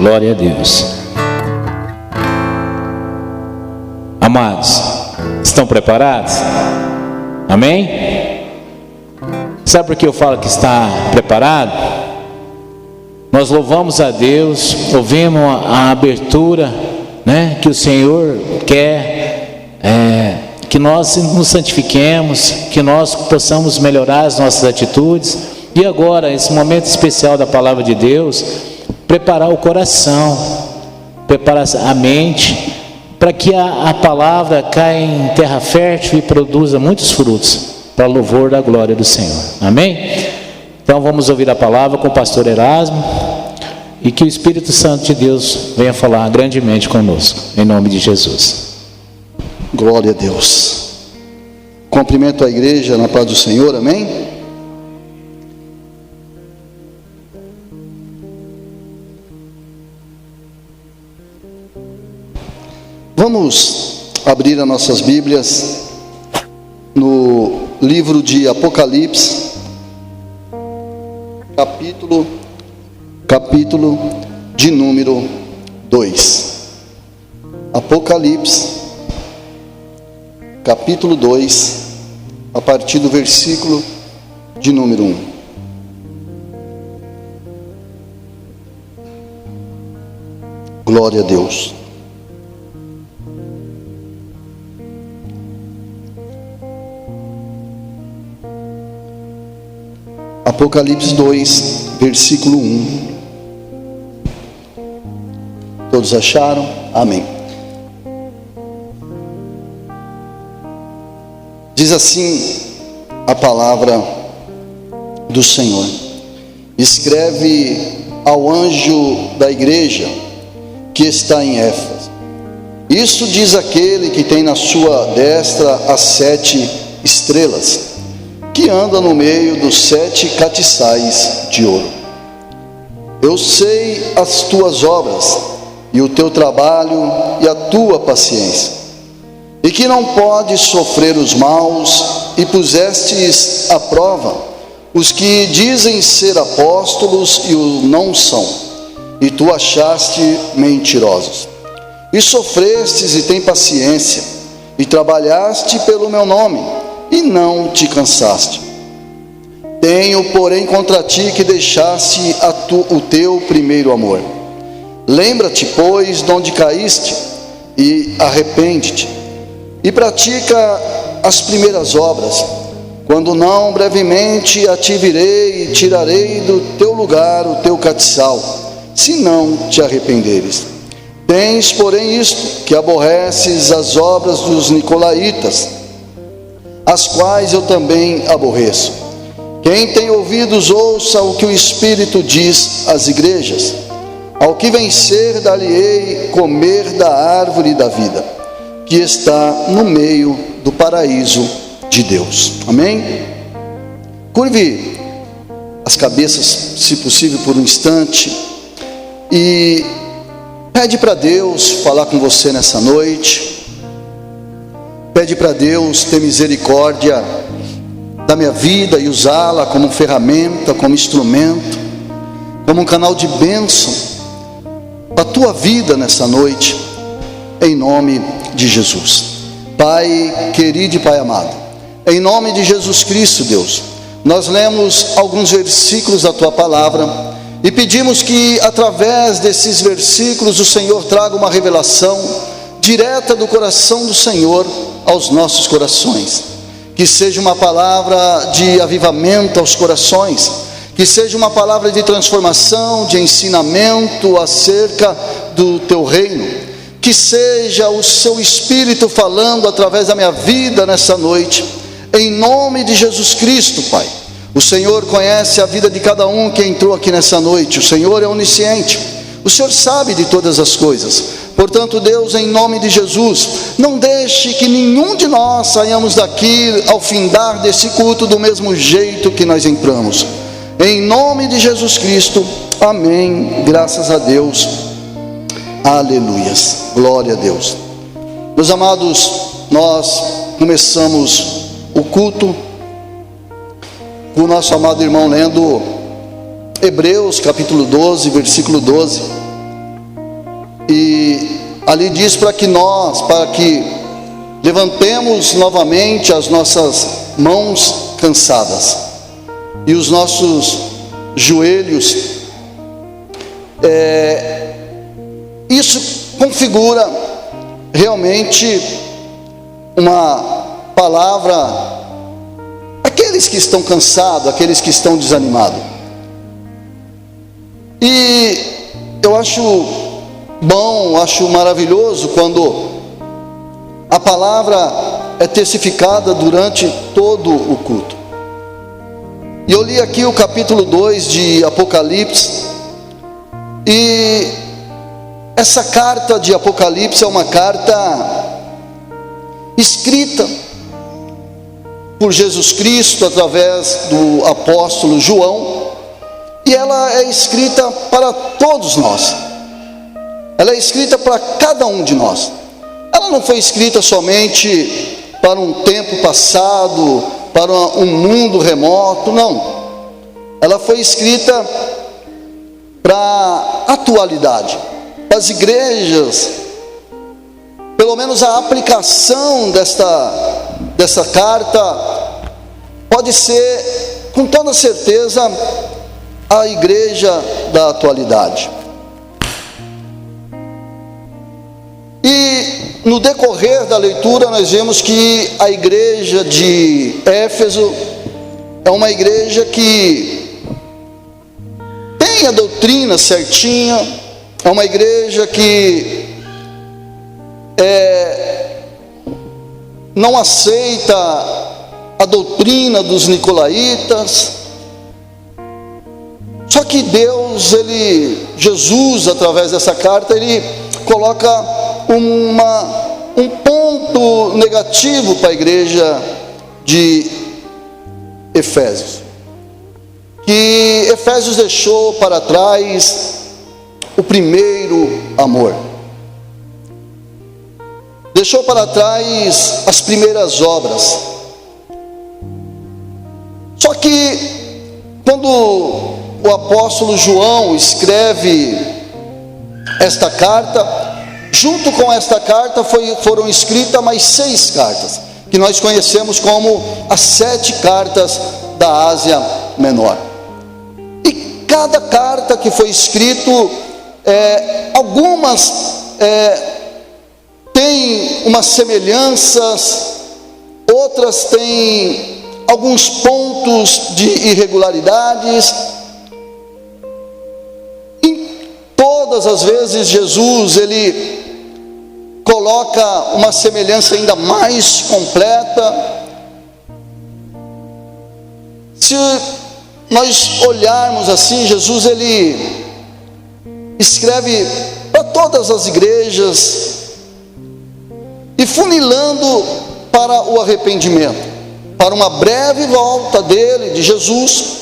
Glória a Deus. Amados, estão preparados? Amém? Sabe por que eu falo que está preparado? Nós louvamos a Deus, ouvimos a abertura, né, que o Senhor quer, que nós nos santifiquemos, que nós possamos melhorar as nossas atitudes. E agora, esse momento especial da palavra de Deus, preparar o coração, preparar a mente, para que a palavra caia em terra fértil e produza muitos frutos, para louvor da glória do Senhor. Amém? Então vamos ouvir a palavra com o pastor Erasmo, e que o Espírito Santo de Deus venha falar grandemente conosco, em nome de Jesus. Glória a Deus. Cumprimento a igreja na paz do Senhor, amém? Vamos abrir as nossas Bíblias no livro de Apocalipse, capítulo de número 2. Apocalipse, capítulo 2, a partir do versículo de número 1. Glória a Deus. Apocalipse 2, versículo 1. Todos acharam? Amém. Diz assim a palavra do Senhor: escreve ao anjo da igreja que está em Éfeso: isso diz aquele que tem na sua destra as 7 estrelas, que anda no meio dos 7 castiçais de ouro. Eu sei as tuas obras, e o teu trabalho, e a tua paciência, e que não podes sofrer os maus, e pusestes à prova os que dizem ser apóstolos e o não são, e tu achaste mentirosos. E sofrestes e tem paciência, e trabalhaste pelo meu nome, e não te cansaste. Tenho, porém, contra ti que deixaste o teu primeiro amor. Lembra-te, pois, de onde caíste, e arrepende-te, e pratica as primeiras obras. Quando não, brevemente a te virei e tirarei do teu lugar o teu catiçal, se não te arrependeres. Tens, porém, isto, que aborreces as obras dos nicolaítas, as quais eu também aborreço. Quem tem ouvidos, ouça o que o Espírito diz às igrejas. Ao que vencer, dar-lhe-ei comer da árvore da vida, que está no meio do paraíso de Deus. Amém? Curve as cabeças, se possível, por um instante, e pede para Deus falar com você nessa noite. Pede para Deus ter misericórdia da minha vida e usá-la como ferramenta, como instrumento, como um canal de bênção para a tua vida nessa noite, em nome de Jesus. Pai querido e Pai amado, em nome de Jesus Cristo, Deus, nós lemos alguns versículos da tua palavra e pedimos que através desses versículos o Senhor traga uma revelação direta do coração do Senhor aos nossos corações, que seja uma palavra de avivamento aos corações, que seja uma palavra de transformação, de ensinamento acerca do teu reino, que seja o seu Espírito falando através da minha vida nessa noite, em nome de Jesus Cristo, Pai. O Senhor conhece a vida de cada um que entrou aqui nessa noite, o Senhor é onisciente, o Senhor sabe de todas as coisas. Portanto, Deus, em nome de Jesus, não deixe que nenhum de nós saiamos daqui ao findar desse culto do mesmo jeito que nós entramos. Em nome de Jesus Cristo, amém, graças a Deus, aleluias, glória a Deus. Meus amados, nós começamos o culto com o nosso amado irmão lendo Hebreus capítulo 12, versículo 12, E ali diz para que levantemos novamente as nossas mãos cansadas e os nossos joelhos. Isso configura realmente uma palavra, aqueles que estão cansados, aqueles que estão desanimados. E eu acho bom, acho maravilhoso quando a palavra é testificada durante todo o culto. E eu li aqui o capítulo 2 de Apocalipse, e essa carta de Apocalipse é uma carta escrita por Jesus Cristo através do apóstolo João, e ela é escrita para todos nós. Ela é escrita para cada um de nós. Ela não foi escrita somente para um tempo passado, para um mundo remoto, não. Ela foi escrita para a atualidade, para as igrejas. Pelo menos a aplicação dessa carta pode ser, com toda certeza, a igreja da atualidade. E no decorrer da leitura nós vemos que a igreja de Éfeso é uma igreja que tem a doutrina certinha, é uma igreja que não aceita a doutrina dos nicolaítas. Só que Jesus, através dessa carta, ele coloca um ponto negativo para a igreja de Efésios, que Efésios deixou para trás o primeiro amor, deixou para trás as primeiras obras. Só que quando o apóstolo João escreve esta carta, junto com esta carta foram escritas mais 6 cartas, que nós conhecemos como as 7 cartas da Ásia Menor. E cada carta que foi escrito, algumas têm umas semelhanças, outras têm alguns pontos de irregularidades. Todas as vezes Jesus, ele coloca uma semelhança ainda mais completa. Se nós olharmos assim, Jesus, ele escreve para todas as igrejas e funilando para o arrependimento, para uma breve volta de Jesus,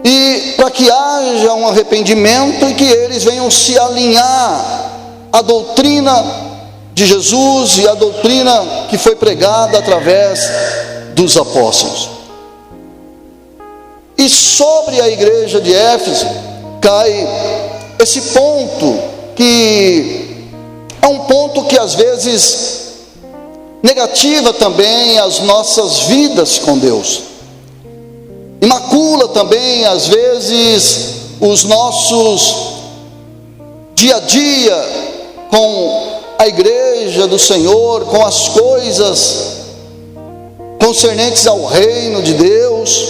e para que haja um arrependimento e que eles venham se alinhar à doutrina de Jesus e à doutrina que foi pregada através dos apóstolos. E sobre a igreja de Éfeso cai esse ponto, que é um ponto que às vezes negativa também as nossas vidas com Deus, e macula também às vezes os nossos dia a dia com a igreja do Senhor, com as coisas concernentes ao reino de Deus,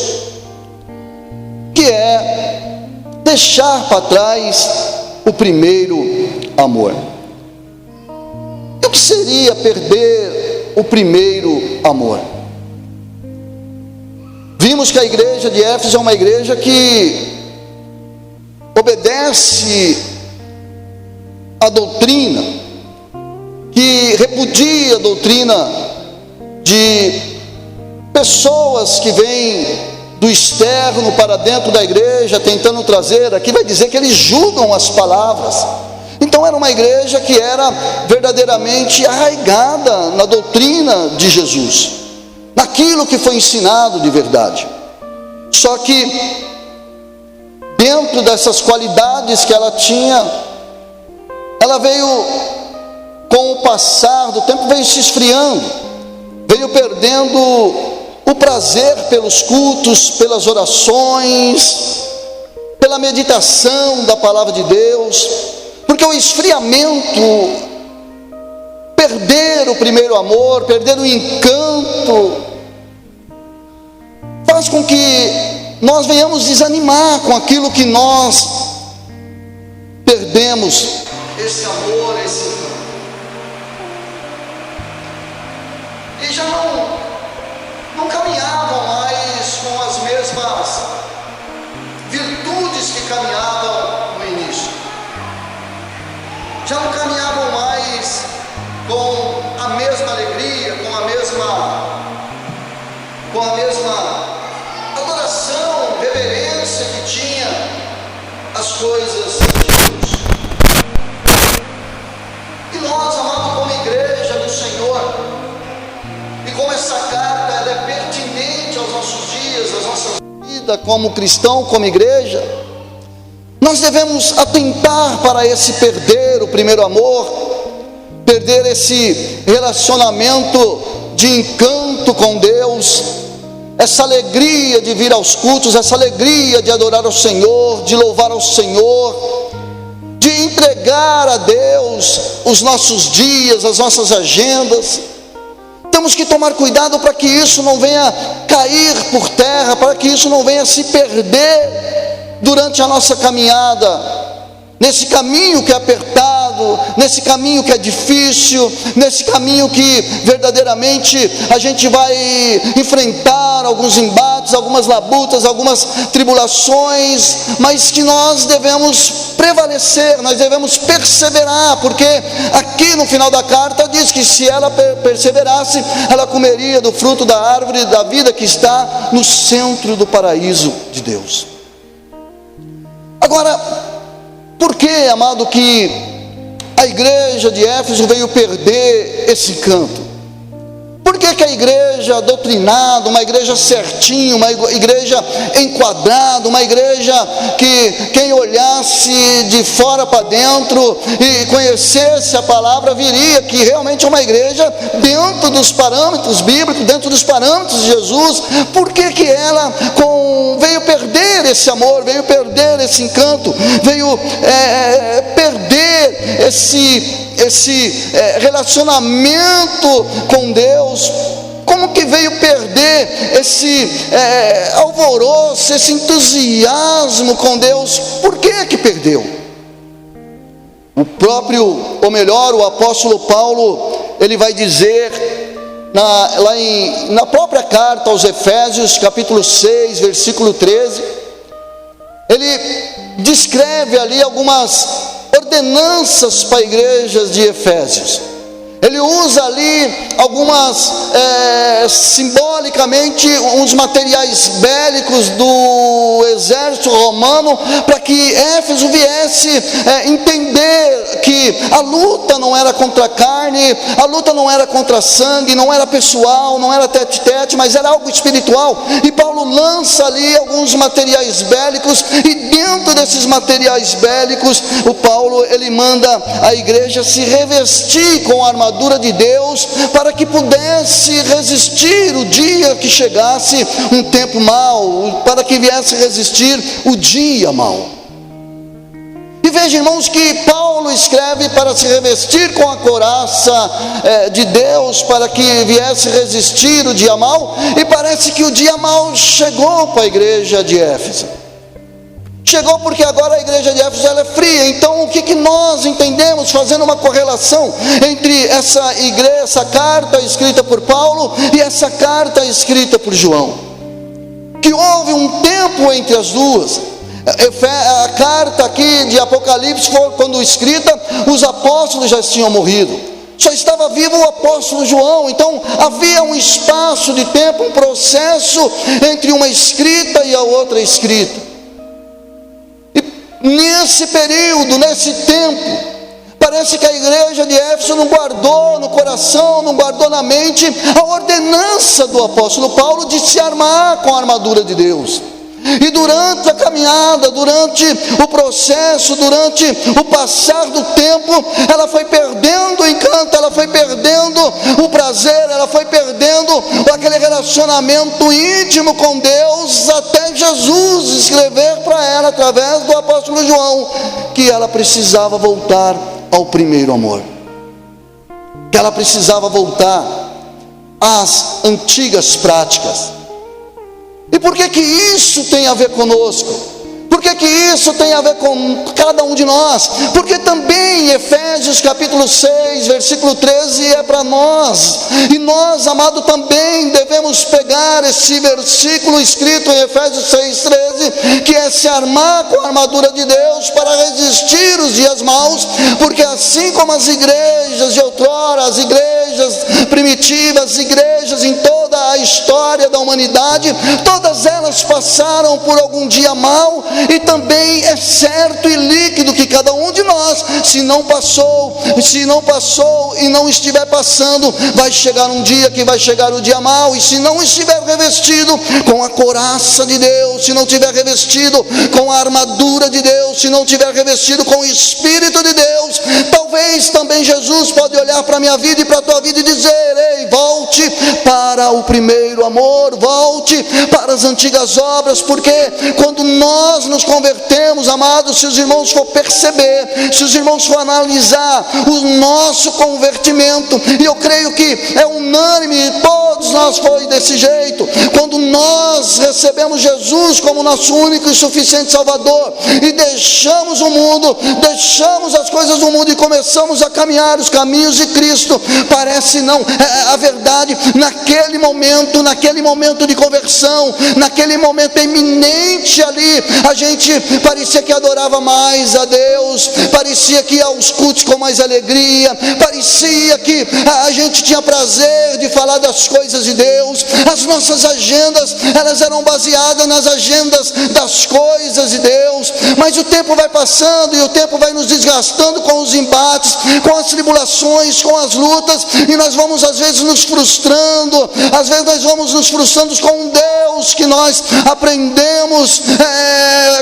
que é deixar para trás o primeiro amor. E o que seria perder o primeiro amor? Vimos que a igreja de Éfeso é uma igreja que obedece a doutrina, que repudia a doutrina de pessoas que vêm do externo para dentro da igreja, tentando trazer, aqui vai dizer que eles julgam as palavras. Então era uma igreja que era verdadeiramente arraigada na doutrina de Jesus, naquilo que foi ensinado de verdade. Só que dentro dessas qualidades que ela tinha, ela veio, com o passar do tempo, veio se esfriando, veio perdendo o prazer pelos cultos, pelas orações, pela meditação da palavra de Deus, porque o esfriamento, perder o primeiro amor, perder o encanto, faz com que nós venhamos desanimar com aquilo que nós perdemos, esse amor, esse encanto. E já não caminhavam mais com as mesmas virtudes que caminhavam no início. Já não caminhavam mais com a mesma alegria, com a mesma adoração, reverência que tinha as coisas de Deus. E nós, amados, como igreja do Senhor, e como essa carta ela é pertinente aos nossos dias, às nossas vidas como cristão, como igreja, nós devemos atentar para esse perder o primeiro amor, perder esse relacionamento de encanto com Deus, essa alegria de vir aos cultos, essa alegria de adorar ao Senhor, de louvar ao Senhor, de entregar a Deus os nossos dias, as nossas agendas. Temos que tomar cuidado para que isso não venha cair por terra, para que isso não venha se perder durante a nossa caminhada, nesse caminho que é apertado, nesse caminho que é difícil, nesse caminho que verdadeiramente a gente vai enfrentar alguns embates, algumas labutas, algumas tribulações, mas que nós devemos prevalecer, nós devemos perseverar, porque aqui no final da carta diz que se ela perseverasse, ela comeria do fruto da árvore da vida que está no centro do paraíso de Deus. Agora, por que, amado, que a igreja de Éfeso veio perder esse encanto? Por que a igreja doutrinada, uma igreja certinha, uma igreja enquadrada, uma igreja que quem olhasse de fora para dentro e conhecesse a palavra, viria que realmente é uma igreja dentro dos parâmetros bíblicos, dentro dos parâmetros de Jesus? Por que ela veio perder esse amor, veio perder esse encanto, veio perder esse relacionamento com Deus? Como que veio perder esse alvoroço, esse entusiasmo com Deus? Por que perdeu? O apóstolo Paulo, ele vai dizer na própria carta aos Efésios, capítulo 6, versículo 13, ele descreve ali algumas ordenanças para a igreja de Efésios. Ele usa ali simbolicamente, uns materiais bélicos do exército romano, para que Éfeso viesse entender que a luta não era contra a carne, a luta não era contra sangue, não era pessoal, não era tete-tete, mas era algo espiritual. E Paulo lança ali alguns materiais bélicos, e dentro desses materiais bélicos, Paulo ele manda a igreja se revestir com a armadura de Deus, para que pudesse resistir o dia que chegasse um tempo mau, para que viesse resistir o dia mau. E veja, irmãos, que Paulo escreve para se revestir com a couraça de Deus, para que viesse resistir o dia mau, e parece que o dia mau chegou para a igreja de Éfeso. Chegou porque agora a igreja de Éfeso ela é fria. Então o que nós entendemos, fazendo uma correlação entre essa carta escrita por Paulo e essa carta escrita por João? Que houve um tempo entre as duas. A carta aqui de Apocalipse foi quando escrita, os apóstolos já tinham morrido, só estava vivo o apóstolo João. Então havia um espaço de tempo, um processo entre uma escrita e a outra escrita. Nesse período, nesse tempo, parece que a igreja de Éfeso não guardou no coração, não guardou na mente a ordenança do apóstolo Paulo de se armar com a armadura de Deus. E durante a caminhada, durante o processo, durante o passar do tempo, ela foi perdendo o encanto, ela foi perdendo o prazer, ela foi perdendo aquele relacionamento íntimo com Deus, até Jesus escrever para ela, através do apóstolo João, que ela precisava voltar ao primeiro amor, que ela precisava voltar às antigas práticas. E por que isso tem a ver conosco? Por que isso tem a ver com cada um de nós? Porque também Efésios capítulo 6, versículo 13 é para nós. E nós, amado, também devemos pegar esse versículo escrito em Efésios 6, 13, que é se armar com a armadura de Deus para resistir os dias maus, porque assim como as igrejas de outrora, as igrejas primitivas, as igrejas em toda a história da humanidade, todas elas passaram por algum dia mau. E também é certo e líquido que cada um de nós, se não passou e não estiver passando, vai chegar um dia que vai chegar o dia mau. E se não estiver revestido com a couraça de Deus, se não estiver revestido com a armadura de Deus, se não estiver revestido com o Espírito de Deus, talvez também Jesus pode olhar para a minha vida e para a tua vida e dizer: ei, volte para o primeiro amor, volte para as antigas obras. Porque quando nós nos convertemos, amados, se os irmãos for perceber, se os irmãos for analisar o nosso convertimento, e eu creio que é unânime, todos nós foi desse jeito, quando nós recebemos Jesus como nosso único e suficiente Salvador, e deixamos o mundo, deixamos as coisas do mundo e começamos a caminhar os caminhos de Cristo, parece não, a verdade, naquele momento de conversão, naquele momento eminente ali, a gente parecia que adorava mais a Deus, parecia que ia aos cultos com mais alegria, parecia que a gente tinha prazer de falar das coisas de Deus. As nossas agendas, elas eram baseadas nas agendas das coisas de Deus. Mas o tempo vai passando e o tempo vai nos desgastando com os embates, com as tribulações, com as lutas, e nós vamos às vezes nos frustrando, às vezes nós vamos nos frustrando com um Deus que nós aprendemos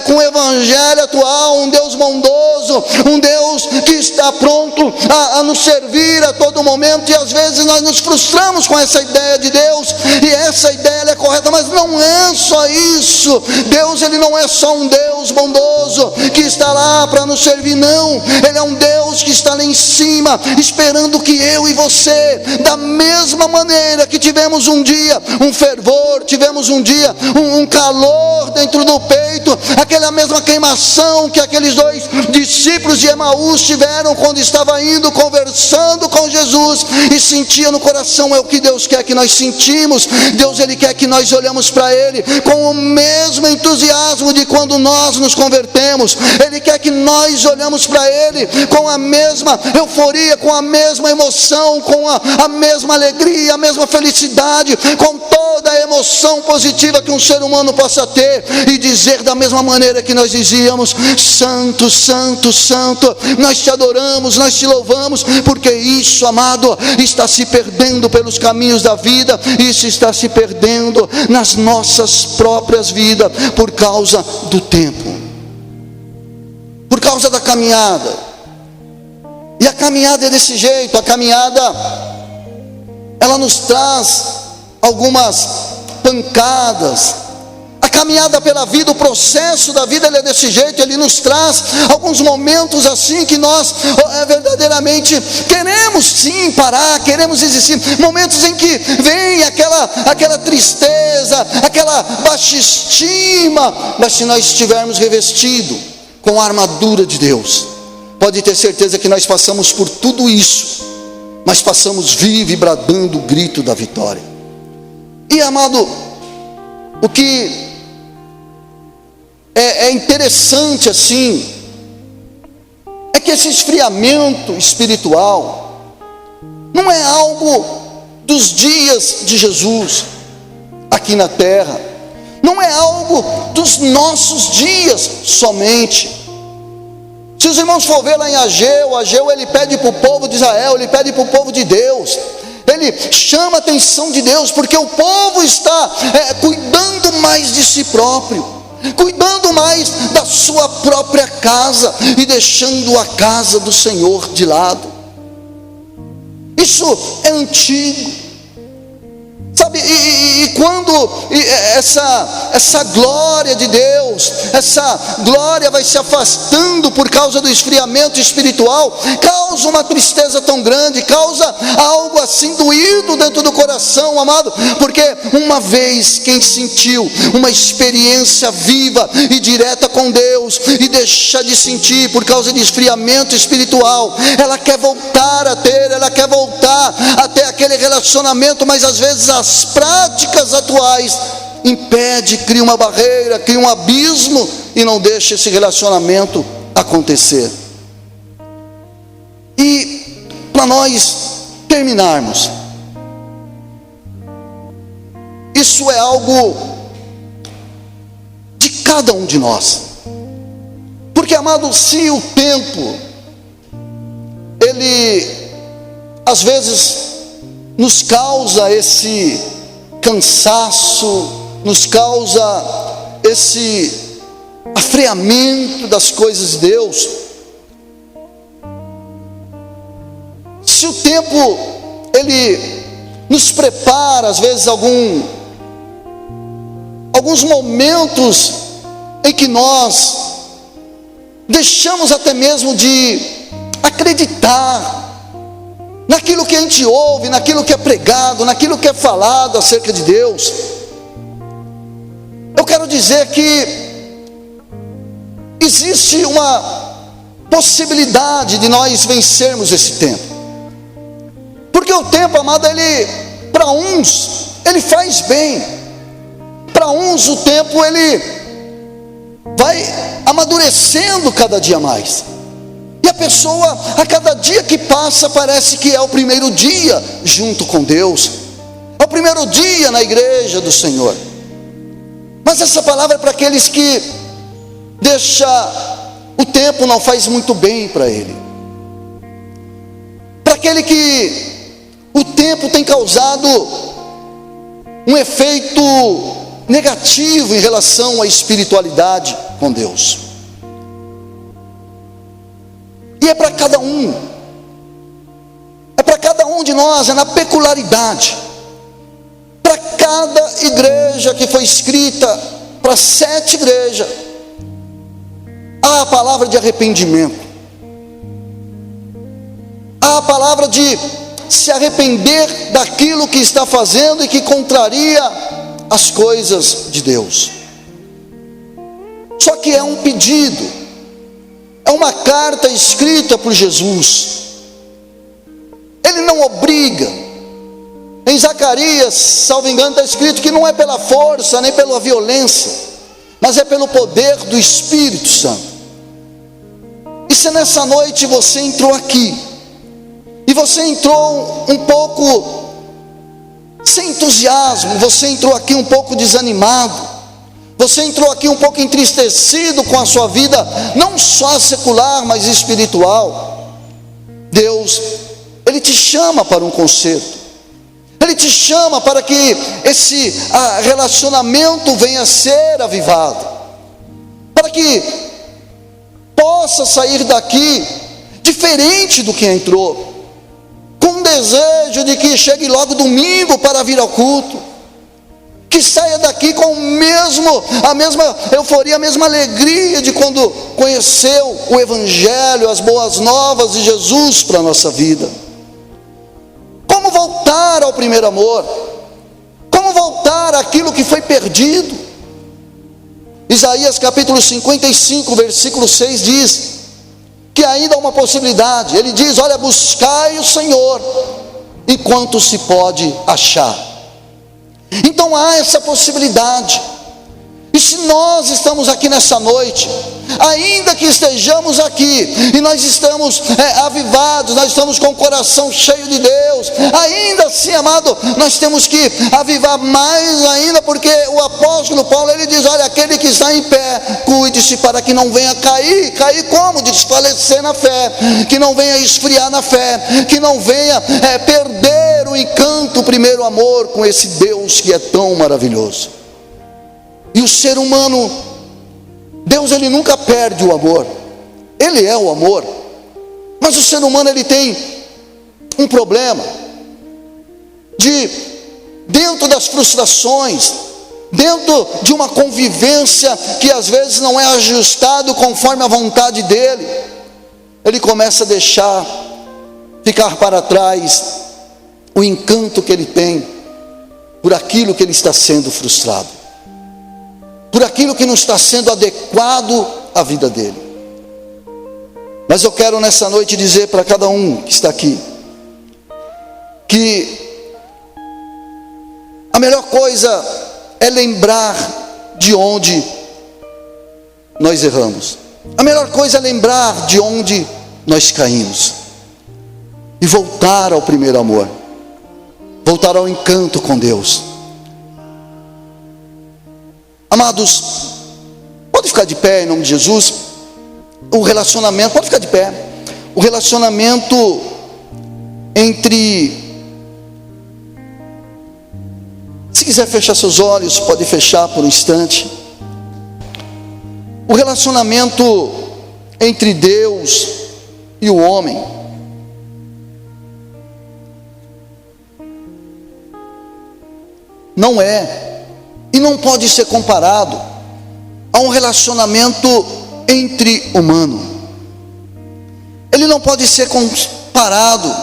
com o evangelho atual, um Deus bondoso, um Deus que está pronto a nos servir a todo momento. E às vezes nós nos frustramos com essa ideia de Deus, e essa ideia é correta, mas não é só isso. Deus, ele não é só um Deus bondoso que está lá para nos servir, não. Ele é um Deus que está lá em cima, esperando que eu e você, da mesma maneira que tivemos um dia um fervor, tivemos um dia um calor dentro do peito, aquela mesma queimação que aqueles dois discípulos de Emaús tiveram quando estava indo, conversando com Jesus, e sentia no coração, é o que Deus quer que nós sentimos. Deus, ele quer que nós olhamos para ele com o mesmo entusiasmo de quando nós nos convertemos. Ele quer que nós olhamos para ele com a mesma euforia, com a mesma emoção, com a mesma alegria, a mesma felicidade, com toda a emoção positiva que um ser humano possa ter, e dizer da mesma maneira que nós dizíamos: santo, santo, santo, nós te adoramos, nós te louvamos. Porque isso, amado, está se perdendo pelos caminhos da vida, isso está se perdendo nas nossas próprias vidas, por causa do tempo, por causa da caminhada. E a caminhada é desse jeito, a caminhada, ela nos traz algumas pancadas. A caminhada pela vida, o processo da vida, ele é desse jeito, ele nos traz alguns momentos assim que nós verdadeiramente queremos sim parar, queremos existir, momentos em que vem aquela tristeza, aquela baixa estima. Mas se nós estivermos revestidos com a armadura de Deus, pode ter certeza que nós passamos por tudo isso, mas passamos vivo e bradando o grito da vitória. E, amado, o que é interessante assim, é que esse esfriamento espiritual não é algo dos dias de Jesus aqui na terra, não é algo dos nossos dias somente. Se os irmãos for ver lá em Ageu, ele pede para o povo de Israel, ele pede para o povo de Deus, ele chama a atenção de Deus, porque o povo está cuidando mais de si próprio. cuidando mais da sua própria casa e deixando a casa do Senhor de lado. Isso é antigo. Sabe, e quando essa glória de Deus, essa glória vai se afastando por causa do esfriamento espiritual, causa uma tristeza tão grande, causa algo assim doído dentro do coração, amado, porque uma vez quem sentiu uma experiência viva e direta com Deus, e deixa de sentir por causa de esfriamento espiritual, ela quer voltar a ter, ela quer voltar a ter aquele relacionamento, mas às vezes as práticas atuais impede, cria uma barreira, cria um abismo e não deixa esse relacionamento acontecer. E para nós terminarmos, isso é algo de cada um de nós, porque, amado, se o tempo ele às vezes nos causa esse cansaço, nos causa esse afreamento das coisas de Deus, se o tempo ele nos prepara às vezes alguns momentos em que nós deixamos até mesmo de acreditar naquilo que a gente ouve, naquilo que é pregado, naquilo que é falado acerca de Deus, eu quero dizer que existe uma possibilidade de nós vencermos esse tempo, porque o tempo, amado, ele, para uns, ele faz bem, para uns o tempo ele vai amadurecendo cada dia mais, e a pessoa, a cada dia que passa, parece que é o primeiro dia junto com Deus, é o primeiro dia na igreja do Senhor. Mas essa palavra é para aqueles que o tempo não faz muito bem para ele, para aquele que o tempo tem causado um efeito negativo em relação à espiritualidade com Deus. E é para cada um de nós, é na peculiaridade. Para cada igreja que foi escrita, para 7 igrejas, há a palavra de arrependimento, há a palavra de se arrepender daquilo que está fazendo e que contraria as coisas de Deus. Só que é um pedido, é uma carta escrita por Jesus. Ele não obriga. Em Zacarias, salvo engano, está escrito que não é pela força, nem pela violência, mas é pelo poder do Espírito Santo. E se nessa noite você entrou aqui, e você entrou um pouco sem entusiasmo, você entrou aqui um pouco desanimado, você entrou aqui um pouco entristecido com a sua vida, não só secular, mas espiritual, Deus, Ele te chama para um conserto. Ele te chama para que esse relacionamento venha a ser avivado, para que possa sair daqui diferente do que entrou, com um desejo de que chegue logo domingo para vir ao culto, que saia daqui com a mesma euforia, a mesma alegria de quando conheceu o Evangelho, as boas novas de Jesus para a nossa vida. Como voltar ao primeiro amor? Como voltar àquilo que foi perdido? Isaías capítulo 55, versículo 6 diz que ainda há uma possibilidade. Ele diz: olha, buscai o Senhor enquanto se pode achar. Então há essa possibilidade. E se nós estamos aqui nessa noite, ainda que estejamos aqui, e nós estamos avivados, nós estamos com o coração cheio de Deus, ainda assim, amado, nós temos que avivar mais ainda, porque o apóstolo Paulo, ele diz: olha, aquele que está em pé, cuide-se para que não venha cair como? Desfalecer na fé, que não venha esfriar na fé, que não venha perder o encanto, o primeiro amor com esse Deus que é tão maravilhoso. E o ser humano, Deus, ele nunca perde o amor. Ele é o amor. Mas o ser humano, ele tem um problema de, dentro das frustrações, dentro de uma convivência que às vezes não é ajustado conforme a vontade dele, ele começa a deixar ficar para trás o encanto que ele tem por aquilo que ele está sendo frustrado, por aquilo que não está sendo adequado à vida dele. Mas eu quero nessa noite dizer para cada um que está aqui, que a melhor coisa é lembrar de onde nós erramos. A melhor coisa é lembrar de onde nós caímos e voltar ao primeiro amor, voltar ao encanto com Deus. Amados, pode ficar de pé em nome de Jesus. O relacionamento, pode ficar de pé. O relacionamento entre, se quiser fechar seus olhos, pode fechar por um instante. O relacionamento entre Deus e o homem não é e não pode ser comparado a um relacionamento entre humano. Ele não pode ser comparado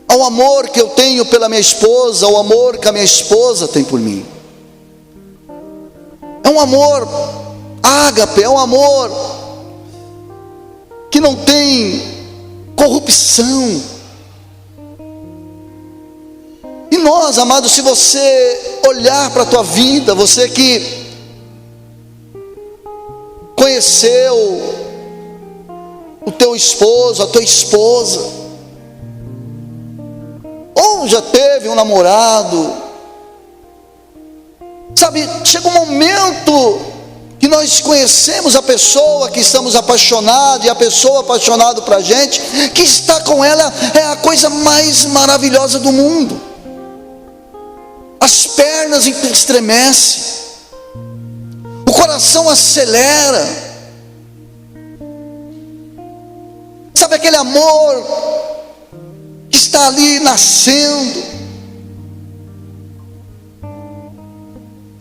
ao amor que eu tenho pela minha esposa, ao amor que a minha esposa tem por mim. É um amor ágape, é um amor que não tem corrupção. E nós, amados, se você olhar para a tua vida, você que conheceu o teu esposo, a tua esposa, ou já teve um namorado, sabe, chega um momento que nós conhecemos a pessoa que estamos apaixonados, e a pessoa apaixonada para a gente, que está com ela é a coisa mais maravilhosa do mundo. As pernas estremecem, o coração acelera, sabe aquele amor que está ali nascendo,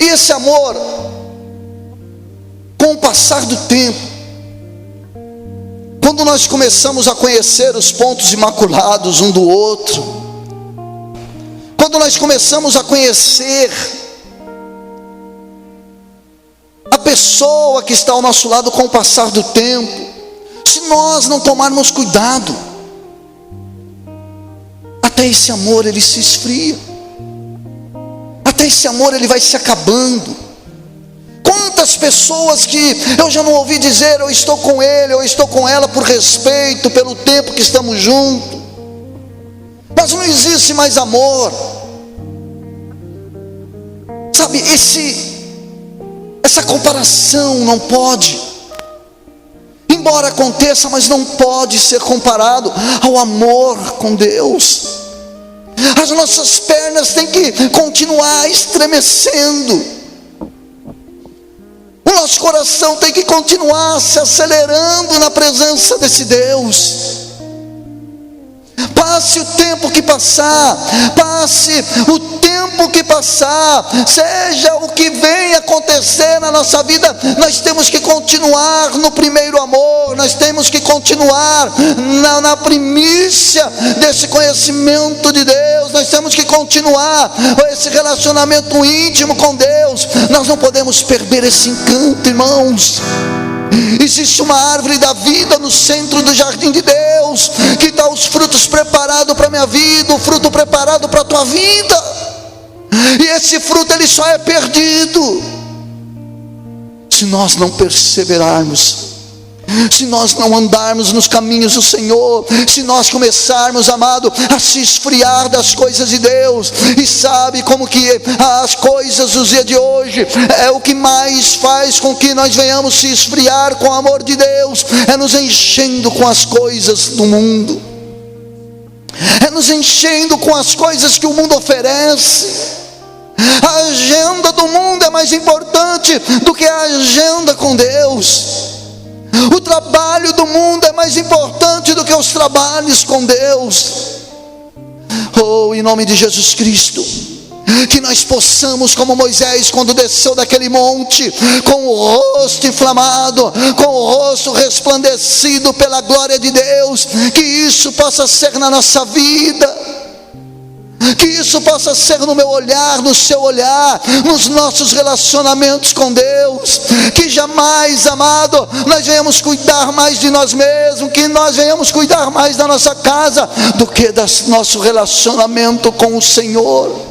e esse amor, com o passar do tempo, quando nós começamos a conhecer os pontos imaculados um do outro, quando nós começamos a conhecer a pessoa que está ao nosso lado com o passar do tempo, se nós não tomarmos cuidado, até esse amor ele se esfria, até esse amor ele vai se acabando. Quantas pessoas que eu já não ouvi dizer, eu estou com ele, eu estou com ela por respeito, pelo tempo que estamos juntos, mas não existe mais amor. Sabe, essa comparação não pode, embora aconteça, mas não pode ser comparado ao amor com Deus. As nossas pernas têm que continuar estremecendo, o nosso coração tem que continuar se acelerando na presença desse Deus. Passe o tempo que passar, passe o tempo que passar, seja o que vem acontecer na nossa vida, nós temos que continuar no primeiro amor, nós temos que continuar na primícia desse conhecimento de Deus, nós temos que continuar esse relacionamento íntimo com Deus. Nós não podemos perder esse encanto, irmãos. Existe uma árvore da vida no centro do jardim de Deus, que dá os frutos preparados para a minha vida, o fruto preparado para a tua vida, e esse fruto ele só é perdido se nós não perseverarmos, se nós não andarmos nos caminhos do Senhor, se nós começarmos, amado, a se esfriar das coisas de Deus. E sabe como que as coisas dos dias de hoje é o que mais faz com que nós venhamos se esfriar com o amor de Deus? É nos enchendo com as coisas do mundo, é nos enchendo com as coisas que o mundo oferece, A agenda do mundo é mais importante do que a agenda com Deus. O trabalho do mundo é mais importante do que os trabalhos com Deus. Oh, em nome de Jesus Cristo, que nós possamos, como Moisés, quando desceu daquele monte, com o rosto inflamado, com o rosto resplandecido pela glória de Deus, que isso possa ser na nossa vida, que isso possa ser no meu olhar, no seu olhar, nos nossos relacionamentos com Deus. Que jamais, amado, nós venhamos cuidar mais de nós mesmos, que nós venhamos cuidar mais da nossa casa, do que do nosso relacionamento com o Senhor.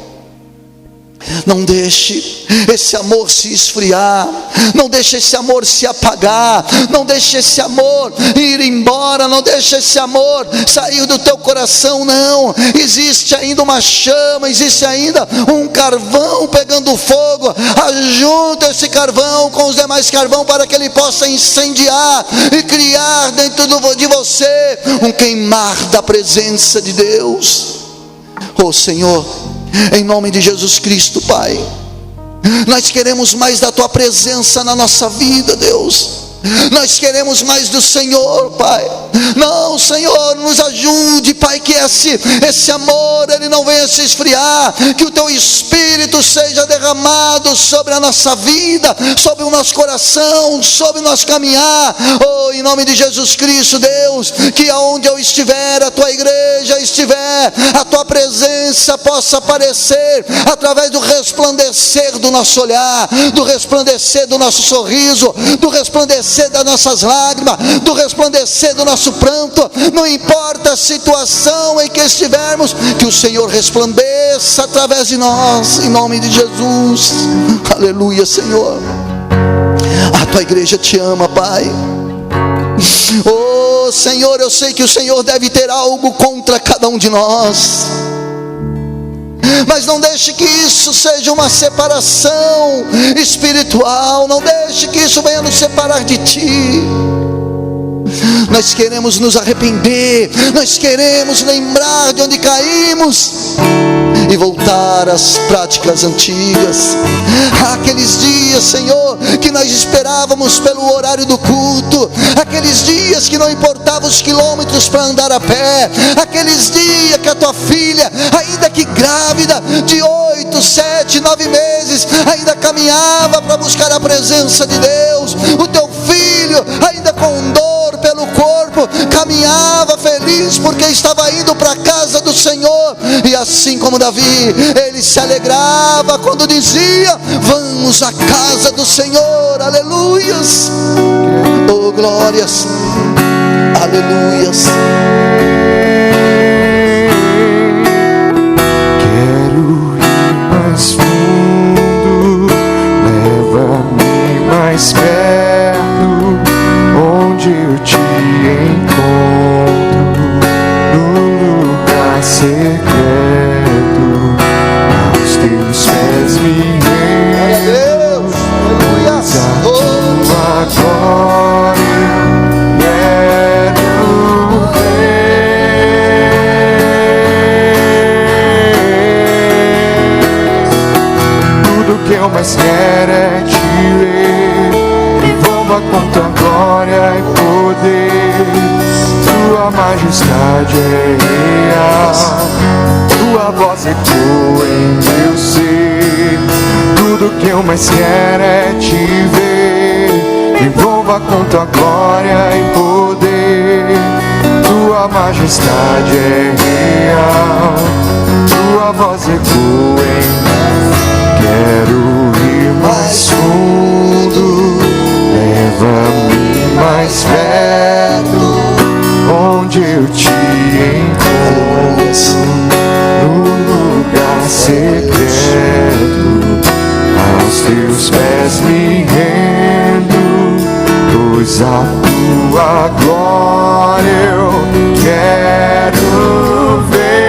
Não deixe esse amor se esfriar, não deixe esse amor se apagar, não deixe esse amor ir embora, não deixe esse amor sair do teu coração, não. Existe ainda uma chama, existe ainda um carvão pegando fogo. Ajunta esse carvão com os demais carvão para que ele possa incendiar e criar dentro de você um queimar da presença de Deus. Oh Senhor, em nome de Jesus Cristo, Pai, nós queremos mais da Tua presença na nossa vida, Deus. Nós queremos mais do Senhor, Pai. Não, Senhor, nos ajude, Pai, que esse amor, ele não venha se esfriar. Que o Teu Espírito seja derramado sobre a nossa vida, sobre o nosso coração, sobre o nosso caminhar. Oh, em nome de Jesus Cristo, Deus, que aonde eu estiver, a Tua igreja estiver, a Tua presença possa aparecer através do resplandecer do nosso olhar, do resplandecer do nosso sorriso, do resplandecer das nossas lágrimas, do resplandecer do nosso pranto. Não importa a situação em que estivermos, que o Senhor resplandeça através de nós, em nome de Jesus. Aleluia, Senhor. A Tua igreja te ama, Pai. Oh Senhor, eu sei que o Senhor deve ter algo contra cada um de nós, mas não deixe que isso seja uma separação espiritual. Não deixe que isso venha nos separar de Ti. Nós queremos nos arrepender, nós queremos lembrar de onde caímos e voltar às práticas antigas. Aqueles dias, Senhor, que nós esperávamos pelo horário do culto, aqueles dias que não importava os quilômetros para andar a pé, aqueles dias que a Tua filha, ainda que grávida de 8, 7, 9 meses, ainda caminhava para buscar a presença de Deus. O Teu filho, ainda com dor pelo corpo, caminhava feliz porque estava indo para a casa do Senhor. E assim como Davi, ele se alegrava quando dizia: vamos à casa do Senhor. Aleluias, oh glórias, aleluias. Quero ir mais fundo, leva-me mais perto, onde eu te encontro, no lugar secreto, aos Teus pés me rendo. A Tua glória quero ver. Tudo que eu mais quero é Te ver, envolva com Tua glória e poder. Tua majestade é real, Tua voz ecoa em meu ser. Tudo que eu mais quero é Te ver, envolva com Tua glória e poder. Tua majestade é real, Tua voz ecoa em mim. Quero ir mais fundo, leva-me mais perto, onde eu Te encontro, no lugar secreto, aos Teus pés me rendo, pois a Tua glória eu quero ver.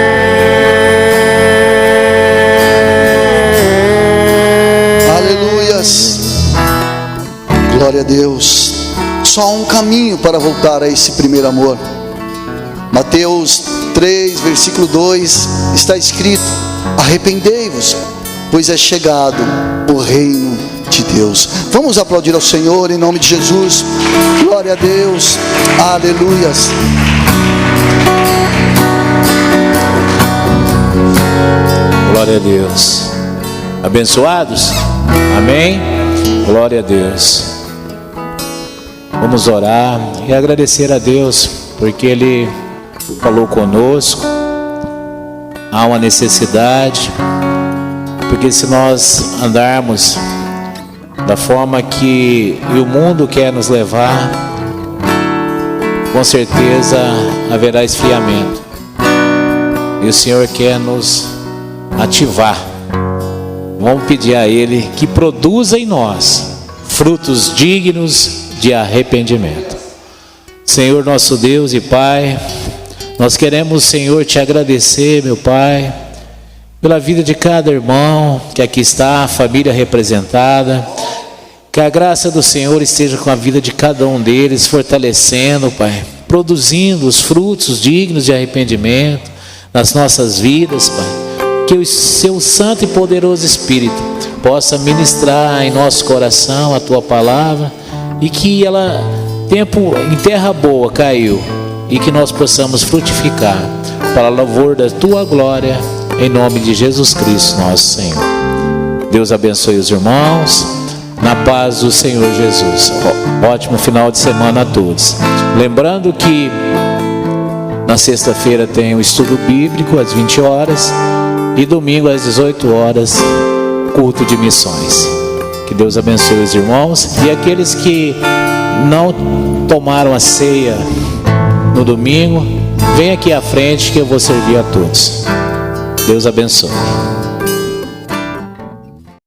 Aleluias, glória a Deus. Só um caminho para voltar a esse primeiro amor. Mateus 3, versículo 2, está escrito: arrependei-vos pois é chegado o reino de Deus. Vamos aplaudir ao Senhor em nome de Jesus. Glória a Deus, aleluias. Glória a Deus. Abençoados? Amém? Glória a Deus. Vamos orar e agradecer a Deus, porque Ele falou conosco. Há uma necessidade, porque se nós andarmos da forma que o mundo quer nos levar, com certeza haverá esfriamento. E o Senhor quer nos ativar. Vamos pedir a Ele que produza em nós frutos dignos de arrependimento. Senhor nosso Deus e Pai, nós queremos, Senhor, te agradecer, meu Pai, pela vida de cada irmão que aqui está, a família representada. Que a graça do Senhor esteja com a vida de cada um deles, fortalecendo, Pai, produzindo os frutos dignos de arrependimento nas nossas vidas, Pai. Que o seu santo e poderoso Espírito possa ministrar em nosso coração a Tua palavra, e que ela, tempo em terra boa, caiu, e que nós possamos frutificar para a louvor da Tua glória, em nome de Jesus Cristo, nosso Senhor. Deus abençoe os irmãos, na paz do Senhor Jesus. Ótimo final de semana a todos. Lembrando que na sexta-feira tem o estudo bíblico às 20 horas e domingo às 18 horas, culto de missões. Que Deus abençoe os irmãos, e aqueles que não tomaram a ceia no domingo, vem aqui à frente que eu vou servir a todos. Deus abençoe.